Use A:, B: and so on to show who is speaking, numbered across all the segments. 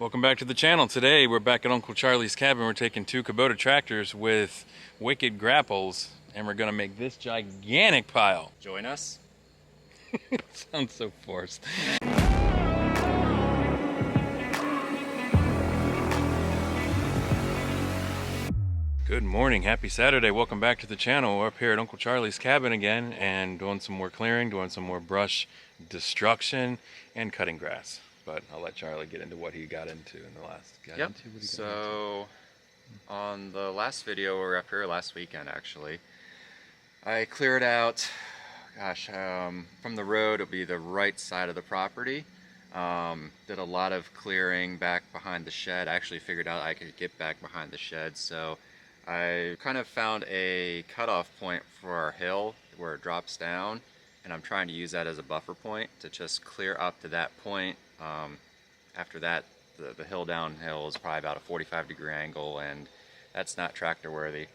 A: Welcome back to the channel. Today we're back at Uncle Charlie's cabin. We're taking two Kubota tractors with wicked grapples and we're gonna make this gigantic pile.
B: Join us.
A: Sounds so forced. Good morning, happy Saturday. Welcome back to the channel. We're up here at Uncle Charlie's cabin again and doing some more clearing, doing some more brush destruction and cutting grass. But I'll let Charlie get into what he got into in the last.
B: On the last video, we were up here last weekend actually. I cleared out, from the road, it'll be the right side of the property. Did a lot of clearing back behind the shed. I actually figured out I could get back behind the shed, so I kind of found a cutoff point for our hill where it drops down, and I'm trying to use that as a buffer point to just clear up to that point. After that, the hill downhill is probably about a 45-degree angle, and that's not tractor worthy.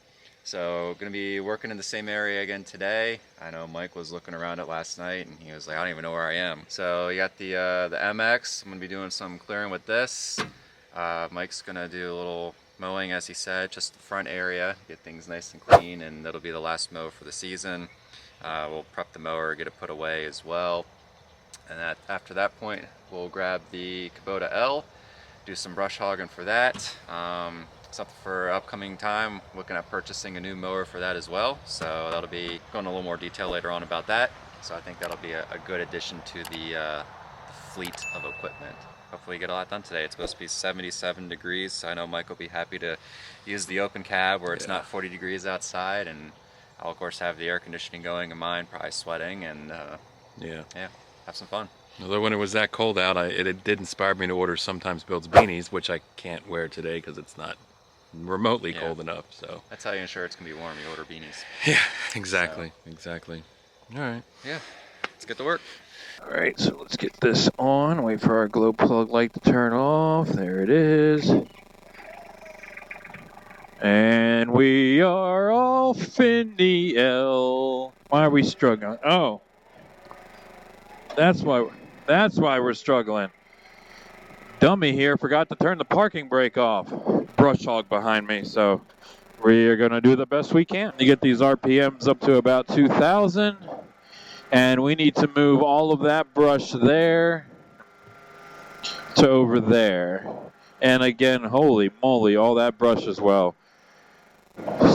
B: So going to be working in the same area again today. I know Mike was looking around it last night and he was like, I don't even know where I am. So you got the MX. I'm going to be doing some clearing with this. Mike's going to do a little mowing, as he said, just the front area, get things nice and clean, and that'll be the last mow for the season. We'll prep the mower, get it put away as well. And after that point, we'll grab the Kubota L, do some brush hogging for that. Something for upcoming time, looking at purchasing a new mower for that as well. So that'll be going a little more detail later on about that. So I think that'll be a good addition to the fleet of equipment. Hopefully get a lot done today. It's supposed to be 77 degrees, so I know Mike will be happy to use the open cab where it's not 40 degrees outside, and I'll of course have the air conditioning going in mine, probably sweating, and yeah, have some fun.
A: Although when it was that cold out, it did inspire me to order Sometimes Builds beanies, which I can't wear today because it's not remotely cold enough. So
B: that's how you ensure it's gonna be warm. You order beanies.
A: Yeah, exactly. All right.
B: Yeah, let's get to work.
C: All right, so let's get this on. Wait for our glow plug light to turn off. There it is. And we are off in the L. Why are we struggling? Oh, that's why we're struggling. Dummy here forgot to turn the parking brake off. Brush hog behind me, so we are gonna do the best we can to get these RPMs up to about 2,000. And we need to move all of that brush there to over there. And again, holy moly, all that brush as well.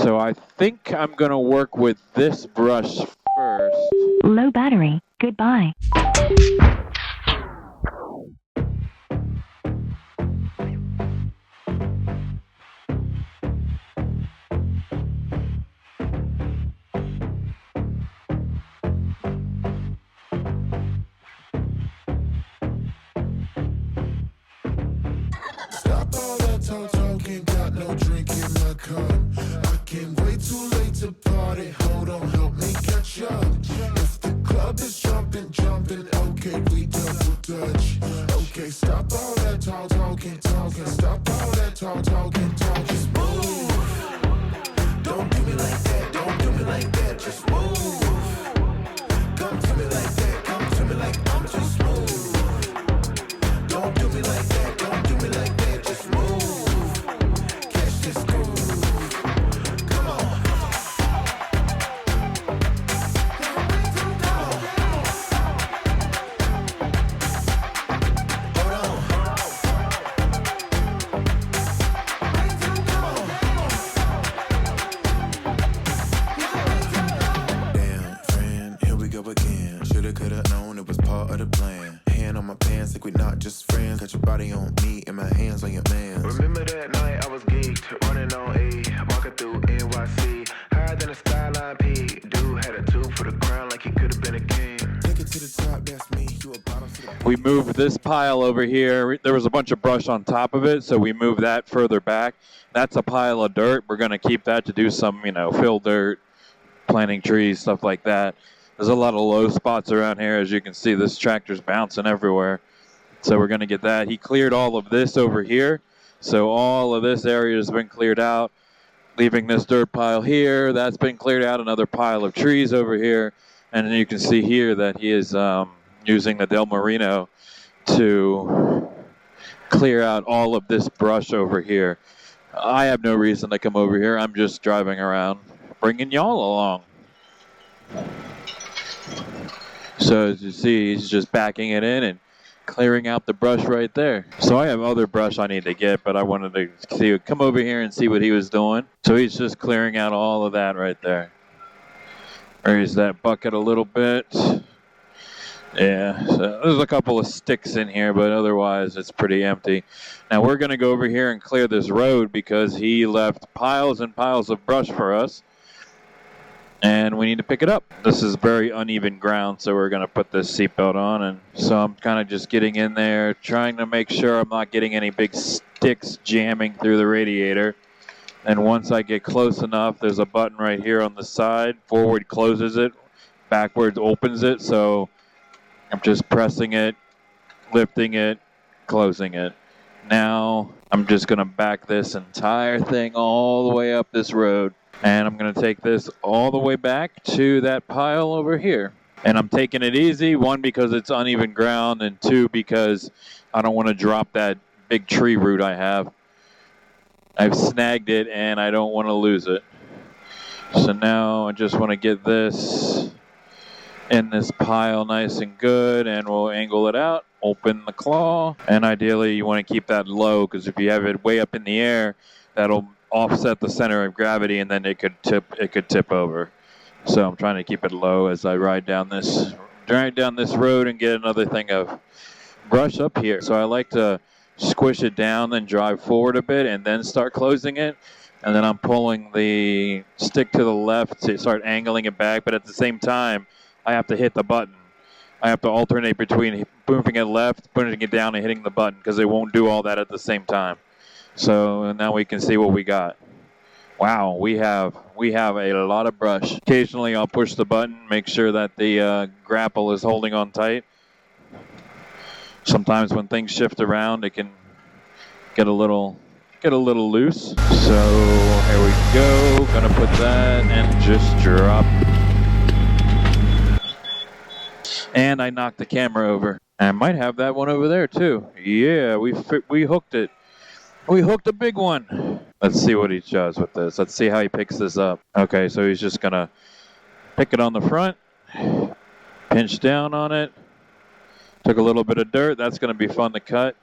C: So I think I'm going to work with this brush first.
D: Low battery. Goodbye.
C: We moved this pile over here. There was a bunch of brush on top of it, so we moved that further back. That's a pile of dirt. We're going to keep that to do some, fill dirt, planting trees, stuff like that. There's a lot of low spots around here. As you can see, this tractor's bouncing everywhere. So we're going to get that. He cleared all of this over here. So all of this area has been cleared out, leaving this dirt pile here. That's been cleared out, another pile of trees over here. And then you can see here that he is using the Del Marino to clear out all of this brush over here. I have no reason to come over here. I'm just driving around, bringing y'all along. So as you see, he's just backing it in and clearing out the brush right there. So I have other brush I need to get, but I wanted to come over here and see what he was doing. So he's just clearing out all of that right there. Raise that bucket a little bit. Yeah, so there's a couple of sticks in here, but otherwise it's pretty empty. Now we're going to go over here and clear this road because he left piles and piles of brush for us. And we need to pick it up. This is very uneven ground, so we're going to put this seatbelt on. And so I'm kind of just getting in there, trying to make sure I'm not getting any big sticks jamming through the radiator. And once I get close enough, there's a button right here on the side. Forward closes it, backwards opens it. So I'm just pressing it, lifting it, closing it. Now I'm just going to back this entire thing all the way up this road. And I'm going to take this all the way back to that pile over here. And I'm taking it easy, one, because it's uneven ground, and two, because I don't want to drop that big tree root I have. I've snagged it, and I don't want to lose it. So now I just want to get this in this pile nice and good, and we'll angle it out, open the claw, and ideally you want to keep that low, because if you have it way up in the air, that'll offset the center of gravity, and then it could tip over. So I'm trying to keep it low as I ride down this road and get another thing of brush up here. So I like to squish it down, then drive forward a bit, and then start closing it. And then I'm pulling the stick to the left to start angling it back, but at the same time, I have to hit the button. I have to alternate between moving it left, putting it down, and hitting the button, because it won't do all that at the same time. So now we can see what we got. Wow, we have a lot of brush. Occasionally I'll push the button, make sure that the grapple is holding on tight. Sometimes when things shift around, it can get a little loose. So here we go. Gonna put that and just drop. And I knocked the camera over. I might have that one over there too. Yeah, we hooked it. We hooked a big one. Let's see what he does with this. Let's see how he picks this up. Okay, so he's just gonna pick it on the front, pinch down on it. Took a little bit of dirt. That's gonna be fun to cut.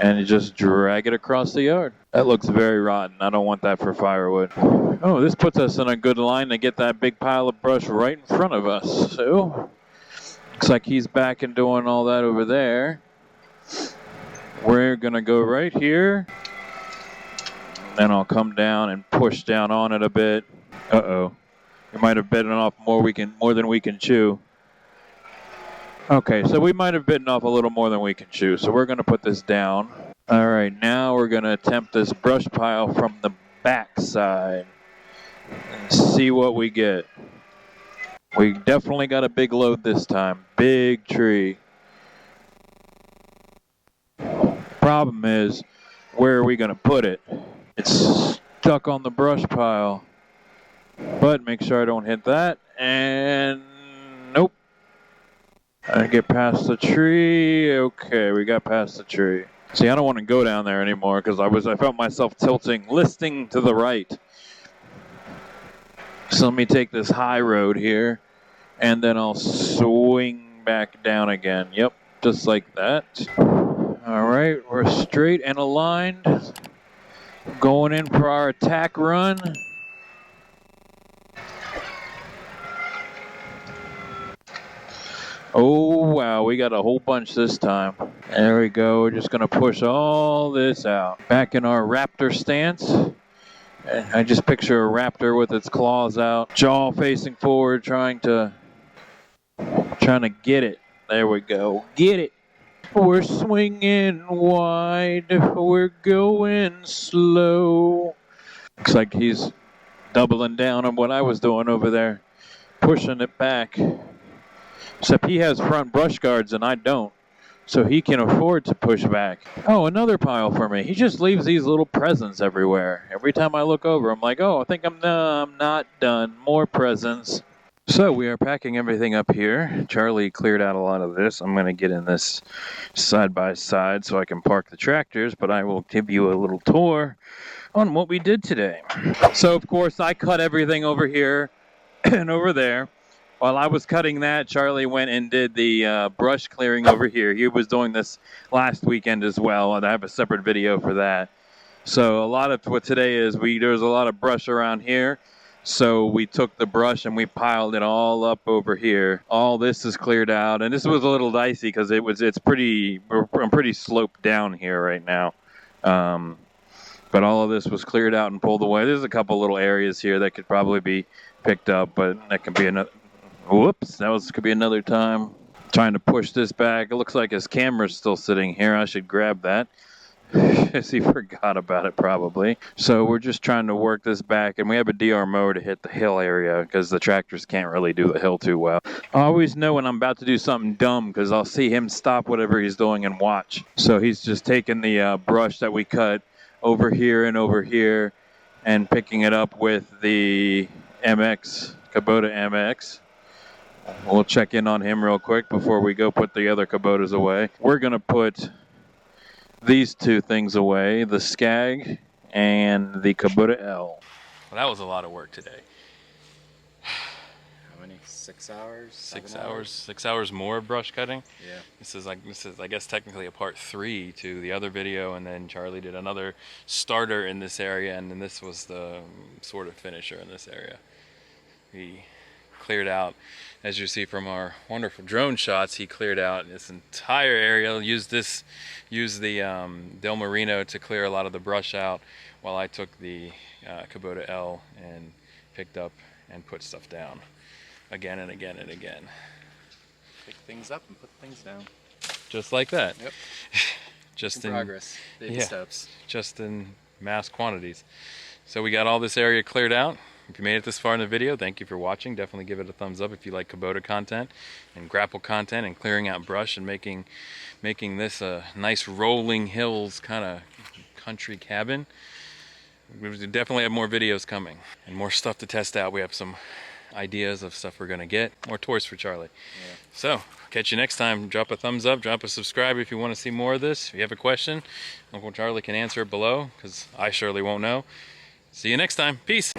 C: And you just drag it across the yard. That looks very rotten. I don't want that for firewood. Oh, this puts us in a good line to get that big pile of brush right in front of us. So, looks like he's back and doing all that over there. We're gonna go right here. Then I'll come down and push down on it a bit. Uh-oh. We might have bitten off more than we can chew. Okay, so we might have bitten off a little more than we can chew. So we're gonna put this down. All right, now we're gonna attempt this brush pile from the back side and see what we get. We definitely got a big load this time. Big tree. Problem is, where are we going to put it? It's stuck on the brush pile. But make sure I don't hit that. And nope. I get past the tree. Okay, we got past the tree. See, I don't want to go down there anymore because I felt myself tilting, listing to the right. So let me take this high road here, and then I'll swing back down again. Yep, just like that. All right, we're straight and aligned. Going in for our attack run. Oh, wow, we got a whole bunch this time. There we go. We're just going to push all this out. Back in our raptor stance. I just picture a raptor with its claws out, jaw facing forward, trying to get it. There we go. Get it. We're swinging wide. We're going slow. Looks like he's doubling down on what I was doing over there, pushing it back. Except he has front brush guards and I don't, so he can afford to push back. Oh, another pile for me. He just leaves these little presents everywhere. Every time I look over, I'm like, oh, I think I'm not done. More presents. So we are packing everything up here. Charlie cleared out a lot of this. I'm going to get in this side by side so I can park the tractors, but I will give you a little tour on what we did today. So of course I cut everything over here and over there. While I was cutting that, Charlie went and did the brush clearing over here. He was doing this last weekend as well, and I have a separate video for that. So a lot of what today is, there's a lot of brush around here. So we took the brush and we piled it all up over here. All this is cleared out, and this was a little dicey because I'm pretty sloped down here right now. But all of this was cleared out and pulled away. There's a couple little areas here that could probably be picked up, but that could be another. Whoops, could be another time. Trying to push this back. It looks like his camera's still sitting here. I should grab that. As he forgot about it probably. So we're just trying to work this back, and we have a DR mower to hit the hill area because the tractors can't really do the hill too well. I always know when I'm about to do something dumb because I'll see him stop whatever he's doing and watch. So he's just taking the brush that we cut over here and picking it up with the MX, Kubota MX. We'll check in on him real quick before we go put the other Kubotas away. We're going to put these two things away, the Skag and the Kubota L.
A: Well, that was a lot of work today.
B: How many? 6 hours?
A: 6 hours. 6 hours more of brush cutting.
B: Yeah.
A: This is I guess technically a part 3 to the other video, and then Charlie did another starter in this area, and then this was the sort of finisher in this area. He cleared out, as you see from our wonderful drone shots, he cleared out this entire area. Used the Del Marino to clear a lot of the brush out, while I took the Kubota L and picked up and put stuff down again and again and again.
B: Pick things up and put things down.
A: Just like that.
B: Yep.
A: Just
B: in progress. Baby steps.
A: Just in mass quantities. So we got all this area cleared out. If you made it this far in the video, thank you for watching. Definitely give it a thumbs up if you like Kubota content and Grapple content and clearing out brush and making this a nice rolling hills kind of country cabin. We definitely have more videos coming and more stuff to test out. We have some ideas of stuff we're going to get. More toys for Charlie. Yeah. So, catch you next time. Drop a thumbs up, drop a subscribe if you want to see more of this. If you have a question, Uncle Charlie can answer it below because I surely won't know. See you next time. Peace.